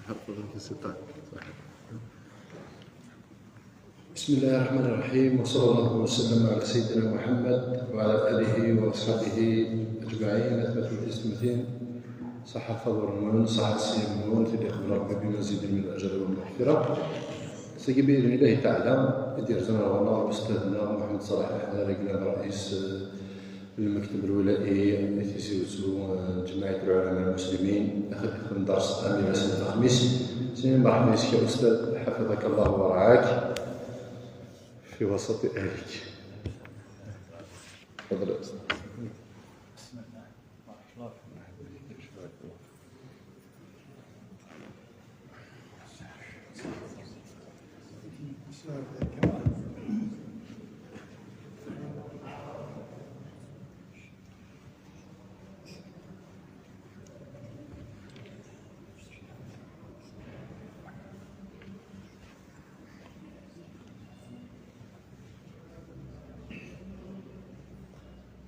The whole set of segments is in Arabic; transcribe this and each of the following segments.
بسم الله الرحمن الرحيم، وصلى الله وسلم على سيدنا محمد وعلى آله وأصحابه أجمعين. أثبت الإسمتين صح فضل المؤمن صح السيم المؤمن في الإخبار ربك بمزيد من الأجر والمغفرة. سيدي بإذن الله تعالى يدير زمرنا أستاذنا محمد صلاح الحلال رئيس المكتب الولائي في سيوسو جمعية العلماء المسلمين أخذ درس أمير سنة الخميس. سيدي مرحبا بك يا أستاذ، حفظك الله ورعاك في وسط أهلك. تفضل يا أستاذ.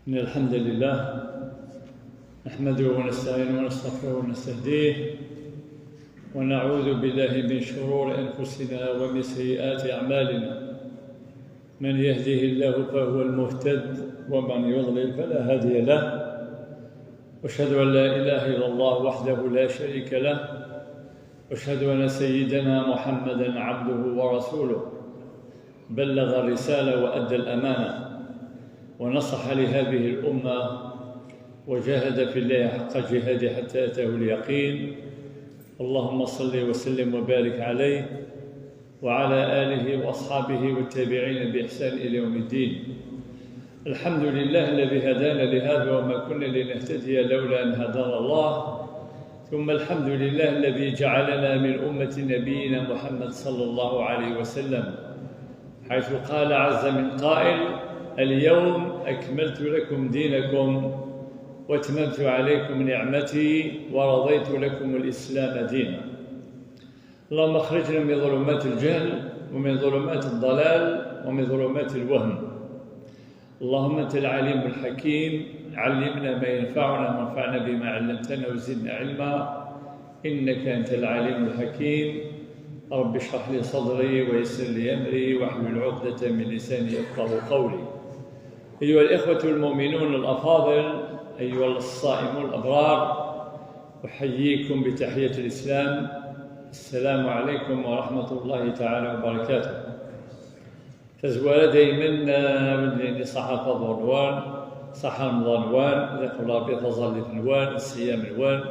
إن الحمد لله نحمده ونستعينه ونستغفره ونستهديه ونعوذ بالله من شرور أنفسنا ومن سيئات أعمالنا. من يهده الله فهو المهتد ومن يضلل فلا هادي له. أشهد أن لا إله إلا الله وحده لا شريك له، أشهد أن سيدنا محمدًا عبده ورسوله، بلغ الرسالة وأدى الأمانة ونصح لهذه الأمة وجاهد في الله حق جهاده حتى أتاه اليقين. اللهم صل وسلم وبارك عليه وعلى آله وأصحابه والتابعين بإحسان إلى يوم الدين. الحمد لله الذي هدانا لهذا وما كنا لنهتدي لولا أن هدانا الله، ثم الحمد لله الذي جعلنا من أمة نبينا محمد صلى الله عليه وسلم، حيث قال عز من قائل: اليوم أكملت لكم دينكم وأتممت عليكم نعمتي ورضيت لكم الإسلام دينا. اللهم اخرجنا من ظلمات الجهل ومن ظلمات الضلال ومن ظلمات الوهم. اللهم أنت العليم الحكيم، علمنا ما ينفعنا وانفعنا بما علمتنا وزدنا علما، إنك أنت العليم الحكيم. رب اشرح لي صدري ويسر لي أمري واحلل عقدة من لساني يفقهوا قولي. أيها الإخوة المؤمنون الأفاضل، أيها الصائمون الأبرار، أحييكم بتحية الإسلام. السلام عليكم ورحمة الله تعالى وبركاته. تزوال دائما ودني صحة ضروان صحة رمضان ذاك ربي تظل نوان الصيام نوان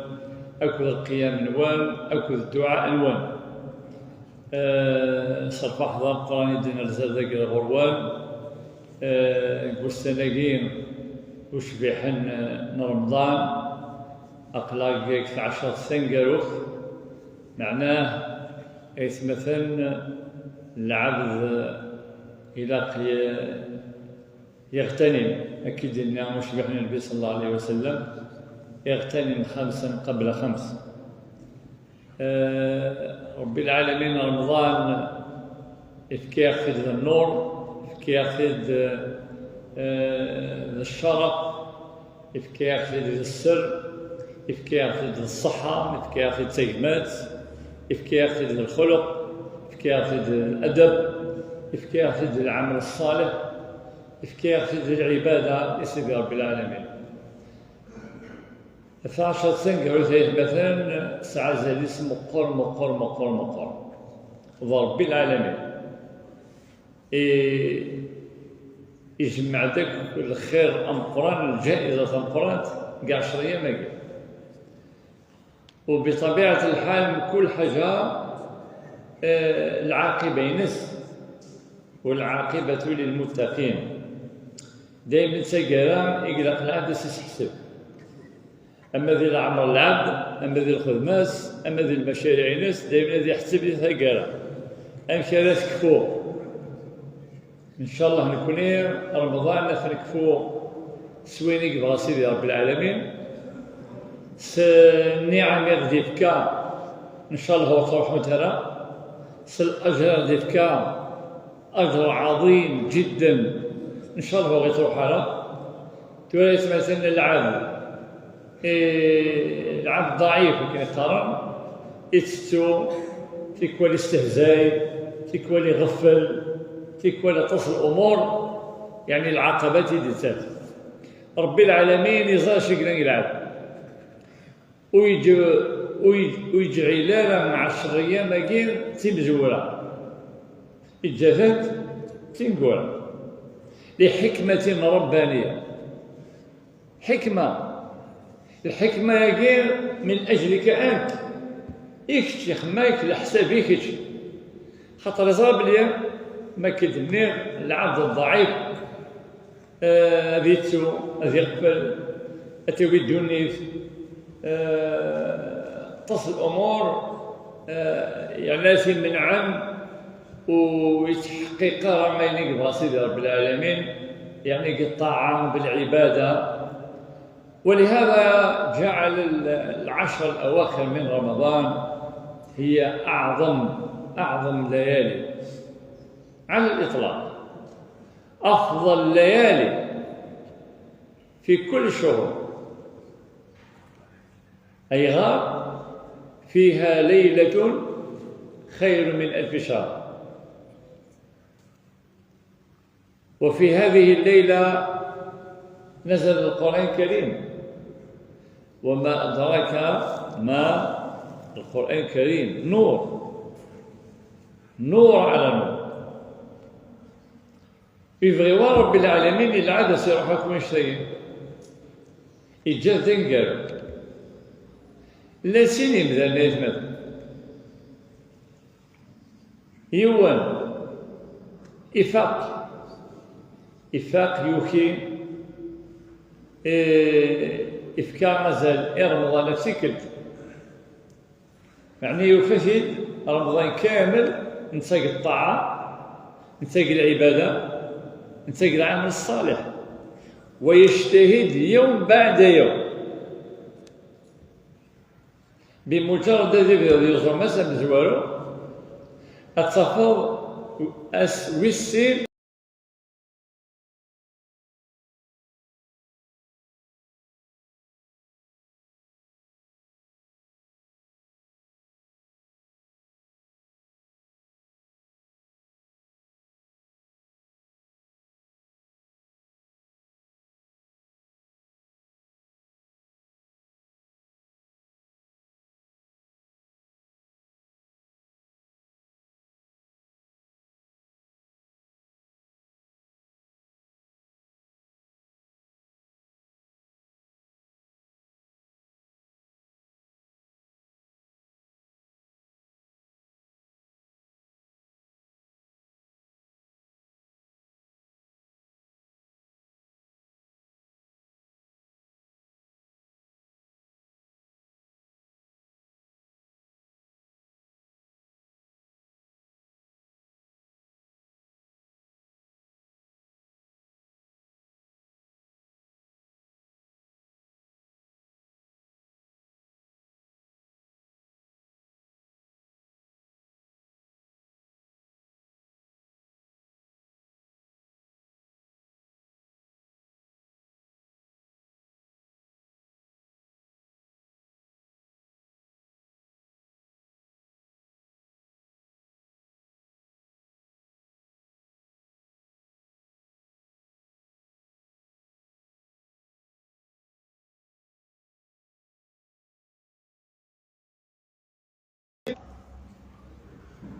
أكل القيام نوان أكل الدعاء نوان صرف أحضر قراني دين الزادق الغروان قوستناقين وشبيحن رمضان أقلاق 10 سنقروخ، معناه مثلا العبد إلى يغتنم، أكيد أن مشبيحن النبي صلى الله عليه وسلم يغتنم 5 قبل 5. رب العالمين رمضان يفكي ياخذ النور، يفكي ياخذ الشرف، يفكي ياخذ السر، يفكي ياخذ الصحة، يفكي ياخذ التيمات، يفكي ياخذ الخلق، يفكي ياخذ الأدب، يفكي ياخذ العمل الصالح، يفكي ياخذ العبادة لسيدي رب العالمين. 12 سنة قالوا مثلا ساعة زاليس مقر ضرب العالمين يجمع داك الخير أمقران، الجائزة أمقران كاع 10 أيام هكا. وبطبيعة الحال من كل حاجة العاقبة ينس، والعاقبة للمتقين. دائما تلقى يقلق العبد يحسب، أما ذي العمر العبد، أما ذي الخدماس، أما ذي المشاريع ينس، دائما ذي يحسب لي تلقى أمشي راس كفو. إن شاء الله نكون رمضان نكفو سوينيك بغا سيدي رب العالمين. النعم يغدي بكا إن شاء الله هو تروح مترا، الأجر يغدي بكا أجر عظيم جدا إن شاء الله هو غيتروح على توليت مثلا العبد ضعيف كي يقترن يتستو تيكوال استهزاء تيكوال يغفل تيكوال تصل الامور يعني العقبات ديتات ربي العالمين يزاش يقدر يلعب ويجعل لنا مع الشريه ماكين تمزوره الجفات تنقول لحكمة ربانية حكمة الحكمة يقين من أجلك أنت إيكش يخماك لحسابيك خاطر يصاب لي ما كدني العبد الضعيف ذيتو ذي قبل أتوي الدنيف تصل الأمور يعني من عام ويتحقق ما ينقبها سيدي رب العالمين يعني الطاعة بالعبادة ولهذا جعل العشر الأواخر من رمضان هي أعظم الليالي على الإطلاق أفضل الليالي في كل شهر أي غار فيها ليلة خير من 1000 شهر وفي هذه الليلة نزل القرآن الكريم وما أدراك ما القرآن الكريم نور على نور يبغيوا رب العالمين العادة سيروحكم شيء إجا تنقر لا سيني مثلا يتمثل يوان إفاق يوكي إفكار مازال رمضان نفسي كنت يعني يوفي رمضان كامل نتساق الطاعة نتساق العبادة نتساق العمل الصالح ويجتهد يوم بعد يوم بمجرد ذكر يوصل مثلا بزوارو التفاضل ويسير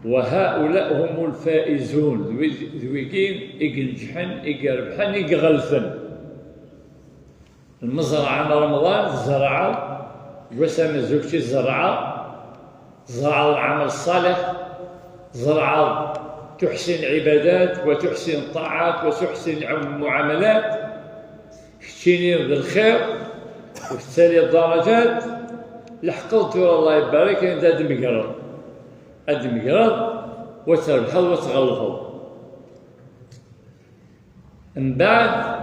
وهؤلاء هم الفائزون ذويكين ينجحن يربحن يغلفن المزرعة رمضان زرعوا وسام زوجتي زرعوا العمل الصالح زرعوا تحسن العبادات وتحسن الطاعات وتحسن المعاملات اجتني بالخير وبالتالي الدرجات لحقلت الله يبارك انت هاد المقرض وتربحوا وتغلفوا من بعد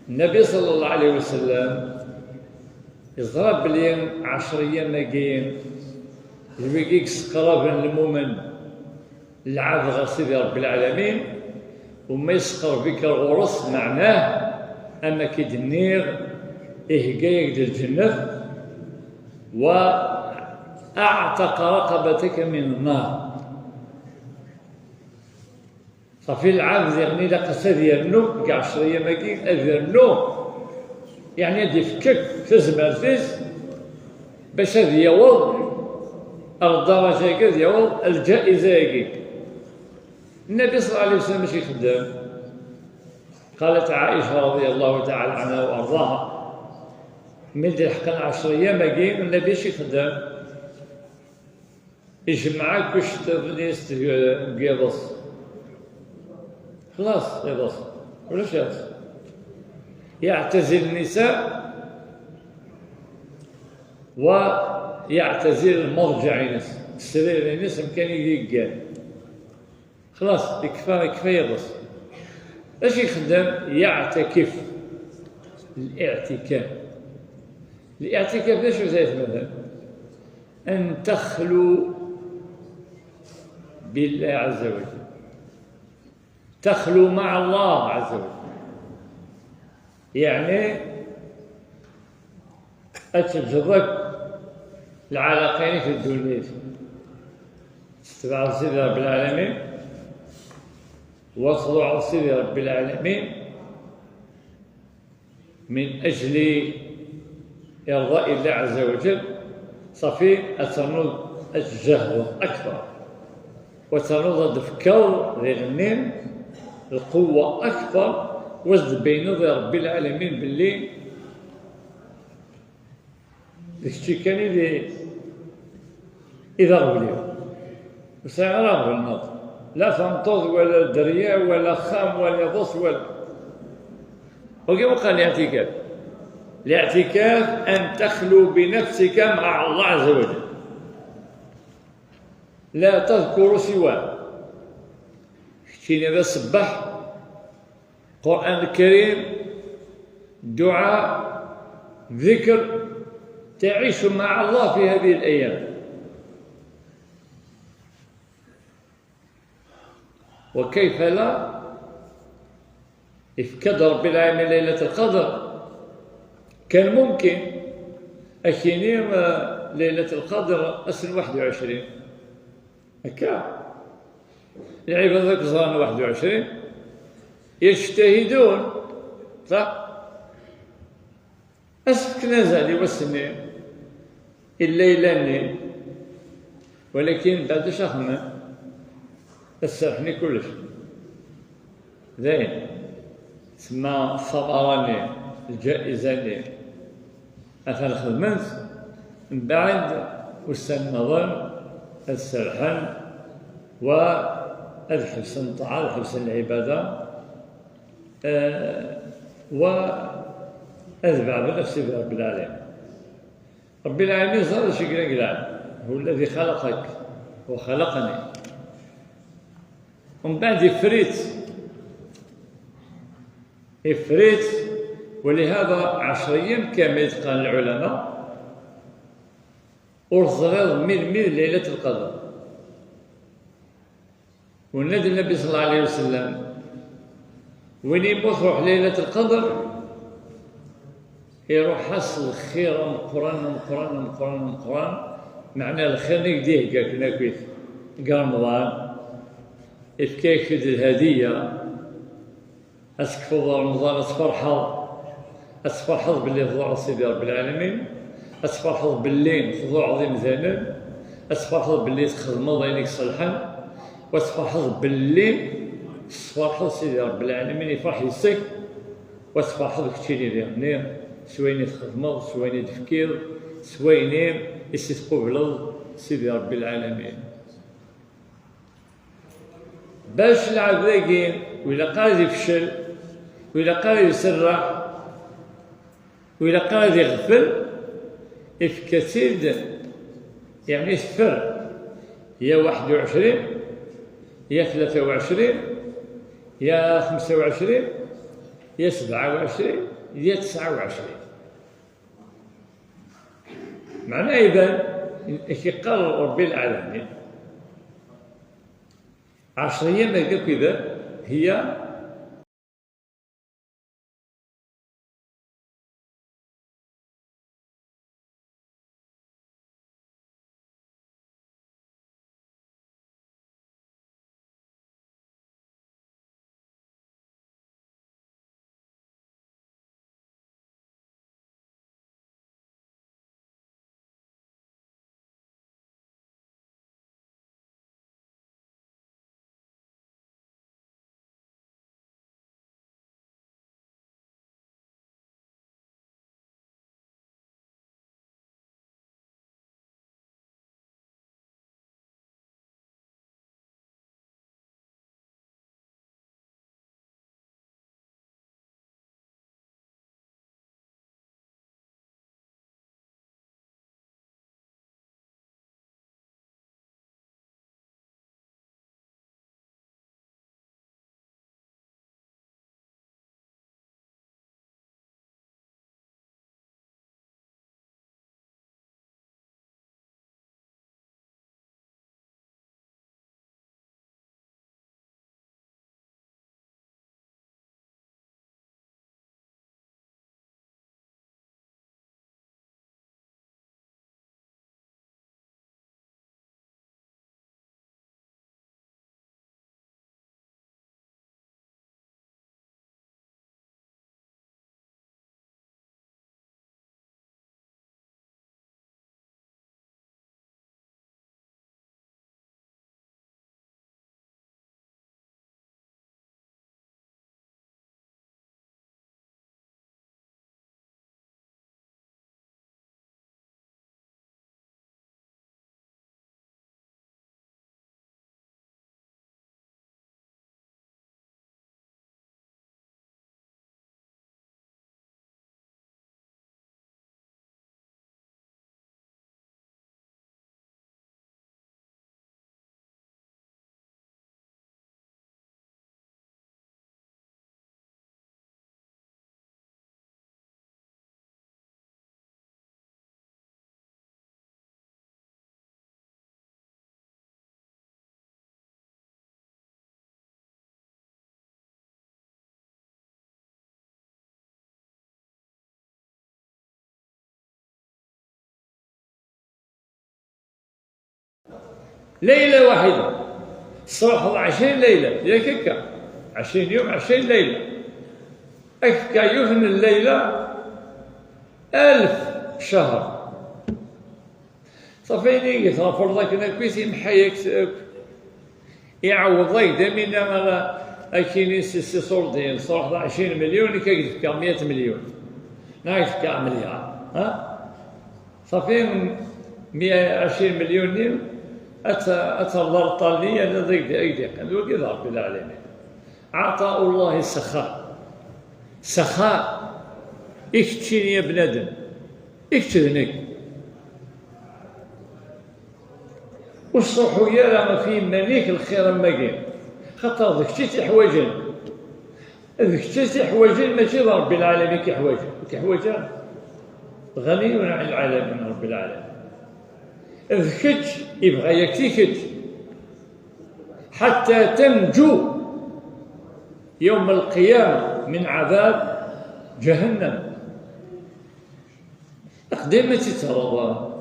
النبي صلى الله عليه وسلم يضرب اليوم 10 أيام ماكين يبقيك سقرابا المؤمن العبد غير سيدي رب العالمين وما يسقر بك الغرس معناه أما كيدنير إهقايك ديال الجنة وأعتق رقبتك من النار. صافي العبد يعني لا قصد يرنو كاع 10 أيام هاكي أذرنو يعني غادي يفكك في زمرتيس باش هادي يعوض الدرجة هاكي ديال الجائزة هاكي. النبي صلى الله عليه وسلم ماشي خدام. قالت عائشة رضي الله تعالى عنها وأرضاها ملي حقا 10 أيام هاكي النبي ماشي خدام يجمعك باش تبنيس كيبص خلاص يبص ولا شاف يعتزل النساء ويعتزل المضجع ينس السرير ينس مكان يقال خلاص يكفى يبص. اش يخدم؟ يعتكف. الاعتكاف اش زي مثلا ان تخلو بالله عز وجل، تخلو مع الله عز وجل، يعني أتجرك العلاقين في الدنيا تتبع سيدي رب العالمين وصلوا على سيدي رب العالمين من أجل إرضاء الله عز وجل. صافي أتنوض الجهد أكثر وتنوض تفكر غير القوة أكثر وزد بين رب العالمين باللي داكشي كان إذا غبليو وسيعرف النظر لا فنطوز ولا دريا ولا خام ولا بص ولا وكيف قال الاعتكاف؟ الاعتكاف أن تخلو بنفسك مع الله عز وجل لا تذكر سواه. شتيني هذا الصباح القرآن الكريم دعاء ذكر تعيش مع الله في هذه الأيام. وكيف لا إفكاد رب العالمين ليلة القدر كان ممكن أكينيم ليلة القدر أسن 21 هكا العباد ذاك زران 21 يجتهدون صح أسفك نزالي والسنين الليلاني ولكن بعد شهرنا السرحني كلش زين تسمى الثمراني الجائزاني مثلا خدمت من بعد وسن النظر السرحان والحبس الطاعة الحبس العبادة وأذبع بنفسي برب العالمين. رب العالمين صار شي قلقلان هو الذي خلقك وخلقني ومن بعد إفريت ولهذا 10 أيام كامل قال العلماء أرزغض من ليلة القدر. والنبي النبي صلى الله عليه وسلم وين يموت روح ليلة القدر يروح حصل خير من قران معناه الخير نقديه كاع كنا كيف كاع رمضان إفكاك الهدية أسكفض رمضان أتفرحض باللي فضوع سيدي رب العالمين أتفرحض باللي فضوع عظيم ذنب أتفرحض باللي تخدمض عينيك صالحا وتفرحض باللي تفرحض سيدي رب العالمين يفرح يسك وتفرحض كتير يعني سويني تخدمض سويني تفكير سويني يستقبل سيدي رب العالمين باش العبد ذاكين وإلا قال يفشل وإلا قال يسرع وإلا قال يغفل إفكاسيد يعني صفر يا 21 يا 23 يا 25 يا 27 يا 29 معناه يبان كيقال ربي العالمين 10 أيام هكا كذا هي ليلة واحدة صباح 20 ليلة ياك هكا 20 يوم 20 ليلة هكا يفن الليلة 1000 شهر صافي قلت غفر لك انا كويس يمحيك يعوض لك دامين انا كاينين سي صوردين صراحة 20 مليون كيف 100 مليون نعرف كاع مليار صافي 120 مليون أتنظر طالية لضيق أيديك هذا كذا رب العالمين عطاء الله سخاء اكتشيني يا بنادم اكتشنك والصحو يرى ما في مليك الخير ماكين خاطر ذاك الشيء تحواجن ذاك الشيء تحواجن ماشي رب العالمين كيحواجن غني عن العالمين رب العالمين ذكت يبغى يكتيكت حتى تنجو يوم القيامة من عذاب جهنم أقدمت ترضى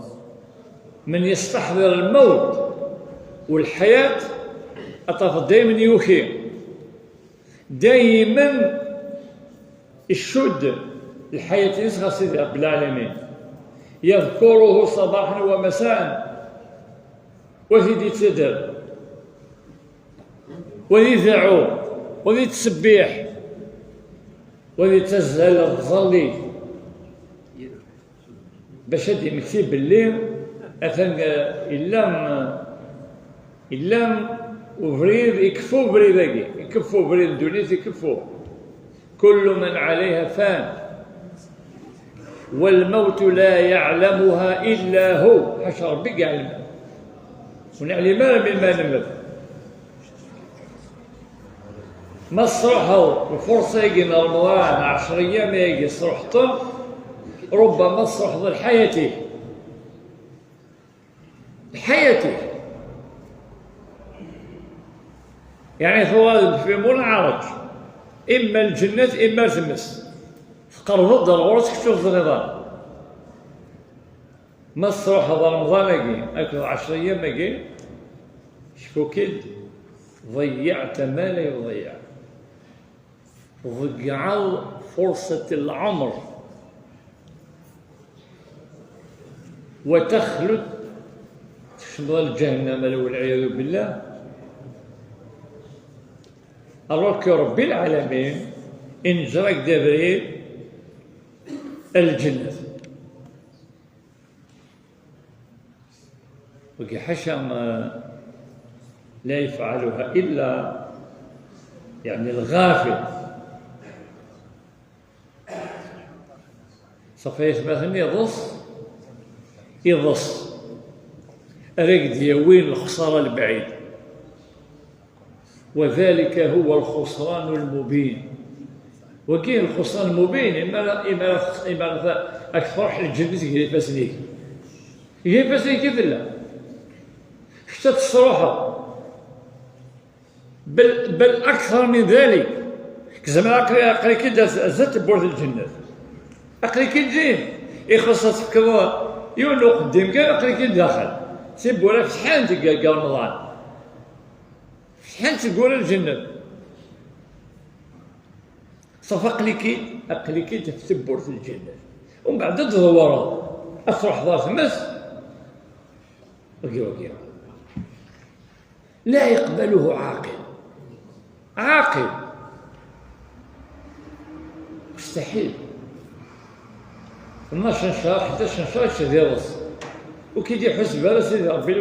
من يستحضر الموت والحياة أطاف دائما يوخي دائما الشد الحياة يسغى سيدي رب العالمين يذكره صباحا ومساء وذي تدر وذي ذعو وذي تسبيح وذي تزهل الظلي باش هادي مكتيب بالليل أثن إلام وبريد يكفو بريداكي يكفو بريد الدنيا يكفو كل من عليها فان والموت لا يعلمها إلا هو حاشا ربي يعلم ونعلم ما نمت ما صرحوا الفرصة يجي رمضان 10 أيام يجي صرحته ربما صرح ذو حياته يعني هو في منعرج إما الجنة إما تمس قرب ضرورة تشوف النظام ما الصروح هذا رمضان أجي أكل 10 أيام أجي شكو كد ضيعت ما لا يضيع ضيع فرصة العمر وتخلد تشمل جهنم والعياذ بالله أراك رب العالمين إن جرك دبريل الجنة وكي حشا ما لا يفعلها إلا يعني الغافل صفي مثلا يضص أريد يوين الخسارة البعيد وذلك هو الخسران المبين وكاين الخسران المبين إما أكثر الجنة كي فاسنيك كي فاسنيك كيف لا حتى تصروحها بل أكثر من ذلك زعما عقلي كي زدت بورد الجنة عقلي كي تجي يخصص كذا يولو قدام كان عقلي كي داخل سيبوا لك شحال تلقى رمضان شحال تقول الجنة صافي عقلي كي تتبر في الجنة ومن بعد تدور أفرح ضار ثمس وكي لا يقبله عاقل مستحيل 12 شهر 11 شهر تدرس وكيدي حسب على سيدي ربي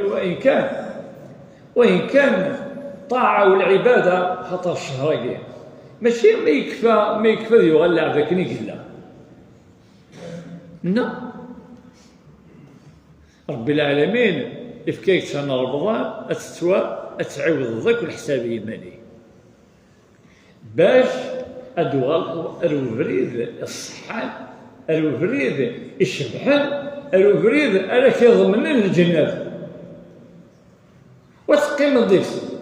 وإن كان طاعة والعبادة خطر الشهر ماشي ما يكفى يغلى ذاك نقلا لا رب العالمين إفكاك شهر رمضان أتعوض ذاك الحساب يماني باش الوفريد الصحان الوفريد الشبحان الوفريد ألا كيضمن الجنات وتقيم الضيف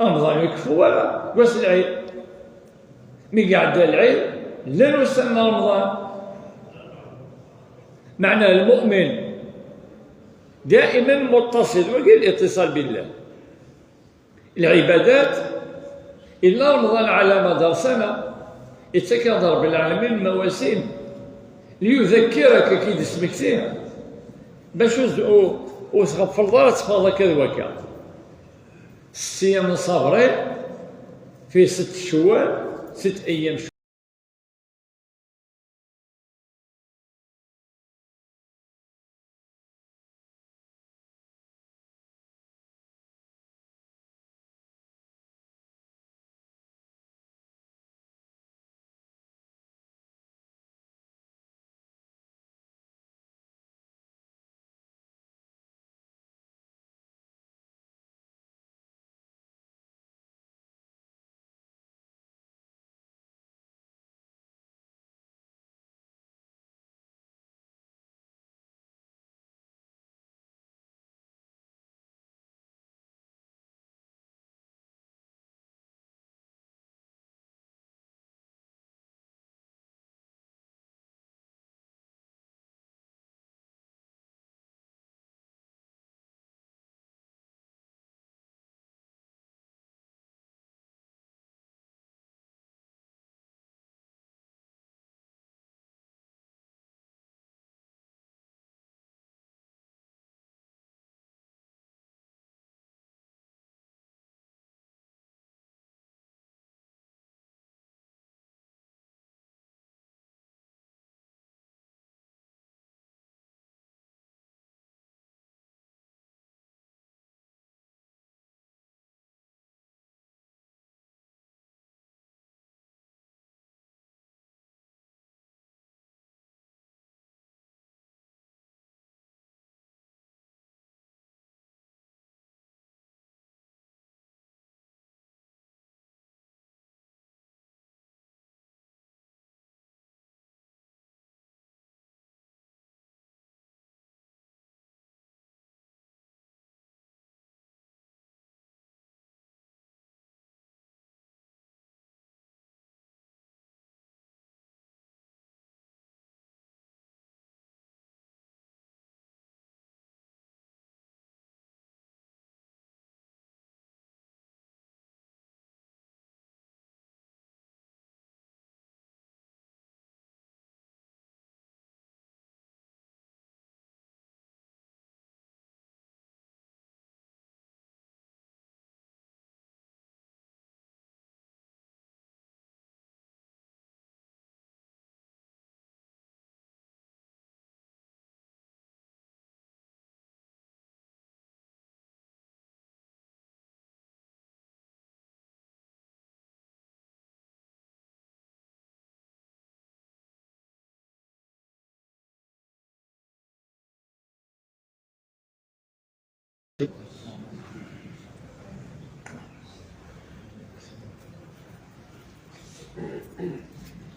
رمضان يكفو ولا واش العيد مي قاعد العيد لا نستنى رمضان معنى المؤمن دائما متصل، وكاين الاتصال بالله. العبادات إلا رمضان على مدار سنة يتكاد رب العالمين مواسم ليذكرك كي تسمكتيه باش وتغفر ضرات تفاضى كذا وكا 6 أيام صابرين في 6 شوال 6 أيام شوال.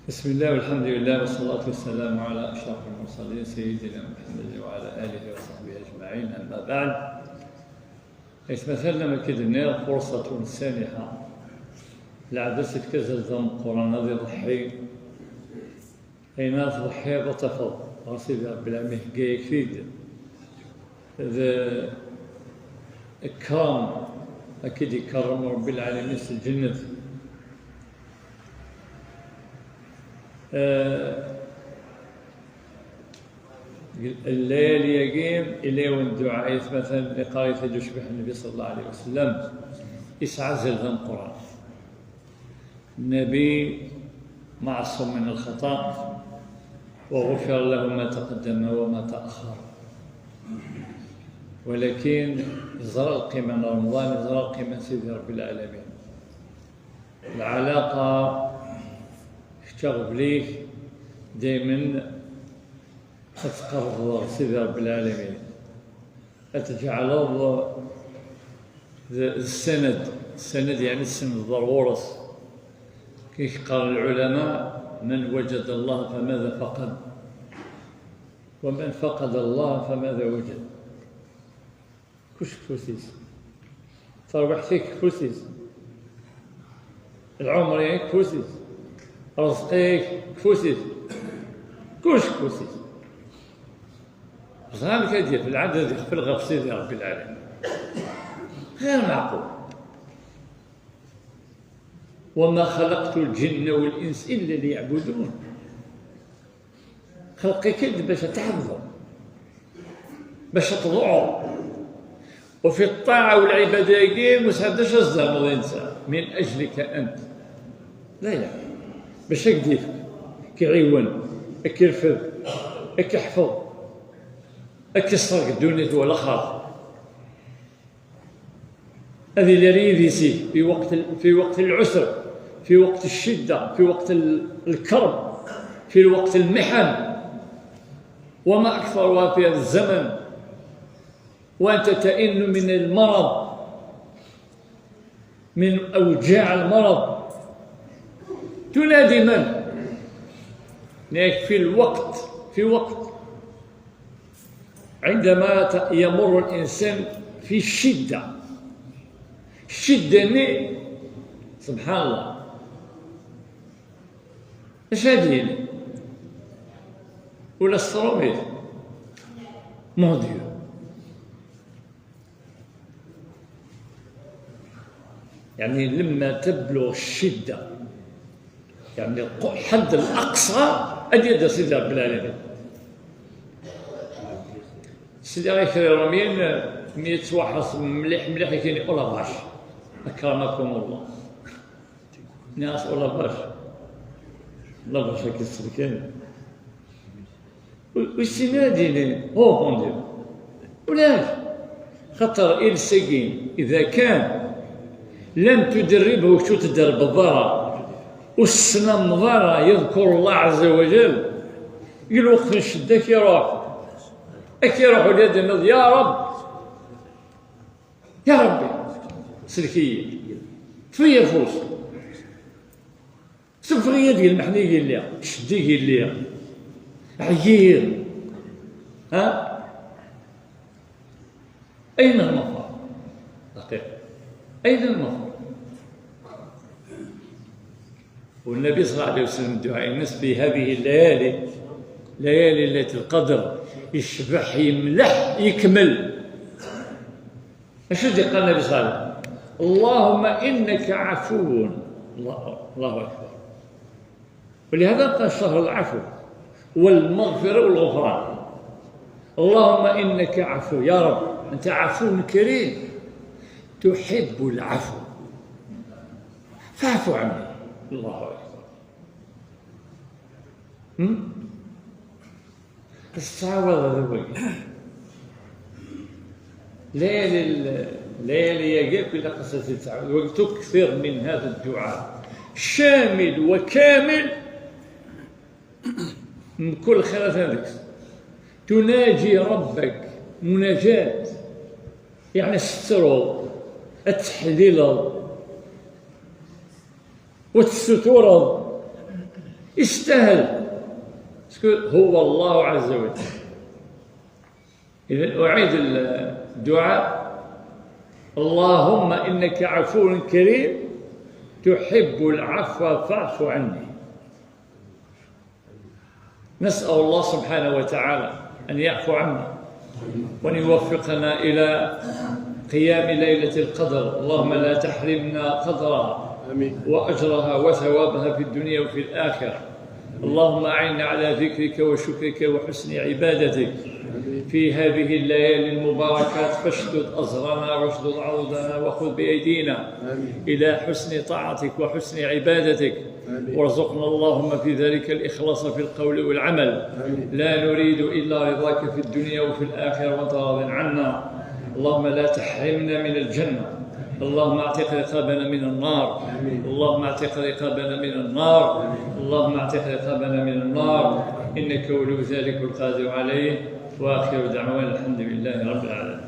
بسم الله والحمد لله والصلاة والسلام على أشرف المرسلين سيدنا محمد وعلى آله وصحبه أجمعين. أما بعد، مثلنا ما كدنا فرصة سانحة لعبسة كزل القرآن ذي ضحي أين تضحي بتفضل غصيب رب العالمين يكفيد ذا إكرام أكيد يكرم رب العالمين في الجنة. الليل يقيم إليه والدعاء مثلا لقراية يشبه النبي صلى الله عليه وسلم يسعزل ذا القرآن. النبي معصوم من الخطأ وغفر له ما تقدم وما تأخر، ولكن يزرى القيمة رمضان، يزرى القيمة سيدي رب العالمين. العلاقة تغب ليه دائما تتقرب سيدي رب العالمين، تجعل السند يعني السند ضرورس. كيف قال العلماء: من وجد الله فماذا فقد، ومن فقد الله فماذا وجد. كوش كفوسيس تربحتك كفوسيس، العمر يعني كفوسيس، رزقك كفوسيس، كوش كفوسيس. غير كيدير في العدد يخفي الغفص ديال رب العالمين، غير معقول. وما خلقت الجن والإنس إلا ليعبدون. خلقي كده باش تعبدوا، باش تطيعوا، وفي الطاعة والعبادة كاين ما تهداش الزهر الإنسان من أجلك أنت، لا باش هكديك كيعيون كيرفد كيحفظ كيسرق الدنيا والآخرة. هذه الريديسي في وقت العسر، في وقت الشدة، في وقت الكرب، في وقت المحن، وما أكثرها في هذا الزمن وأنت تئن من المرض، من أوجاع المرض، تنادي من؟ في وقت عندما يمر الإنسان في الشدة سبحان الله. اش هادي ولا الصروميل موديو، يعني لما تبلغ الشدة، يعني الحد الأقصى أدي سيدي رب العالمين. سيدي غيخري رميين 100 واحد مليح يكيني أولا باش أكرمكم الله، ناس أولا باش لا باش كيسلكين ويسيناديني هو بونديو ولاش خاطر السجين إذا كان لم تدربه شو تدرب الضرر والسنة مضارة يذكر الله عز وجل، يقول وقت الشدة كيروح اليد النض يا رب يا ربي سلكية فيا فوس سفرية ديال المحنية اللي شديه اللي عيير. ها أين المفر؟ دقيقة أين المفر؟ والنبي صلى الله عليه وسلم دعاء الناس في هذه الليالي، ليالي ليلة القدر، يشبح يملح يكمل. اش قال النبي صلى الله عليه وسلم؟ اللهم إنك عفو. الله أكبر. ولهذا قال شهر العفو والمغفرة والغفران. اللهم إنك عفو، يا رب أنت عفو كريم تحب العفو فاعف عني. الله أكبر. الصعوبة هذا الوقت ليالي يجيب إلى قصة التعود، وتكثر من هذا الدعاء شامل وكامل من كل خيرات هذيك. تناجي ربك مناجاة يعني سترو التحليل والستور يستاهل، هو الله عز وجل. إذا أعيد الدعاء: اللهم إنك عفو كريم تحب العفو فاعف عني. نسأل الله سبحانه وتعالى أن يعفو عنا وأن يوفقنا إلى قيام ليلة القدر. اللهم لا تحرمنا قدرها وأجرها وثوابها في الدنيا وفي الآخرة. اللهم أعنا على ذكرك وشكرك وحسن عبادتك في هذه الليالي المباركات، فاشدد أزرنا واشدد عضدنا وخذ بأيدينا إلى حسن طاعتك وحسن عبادتك، وارزقنا اللهم في ذلك الإخلاص في القول والعمل. لا نريد إلا رضاك في الدنيا وفي الآخرة وأنت راض عنا. اللهم لا تحرمنا من الجنة. اللهم اعتق رقابنا من النار. اللهم اعتق رقابنا من النار. اللهم اعتق رقابنا من النار، إنك ولي ذلك القادر عليه. وآخر دعوانا الحمد لله رب العالمين.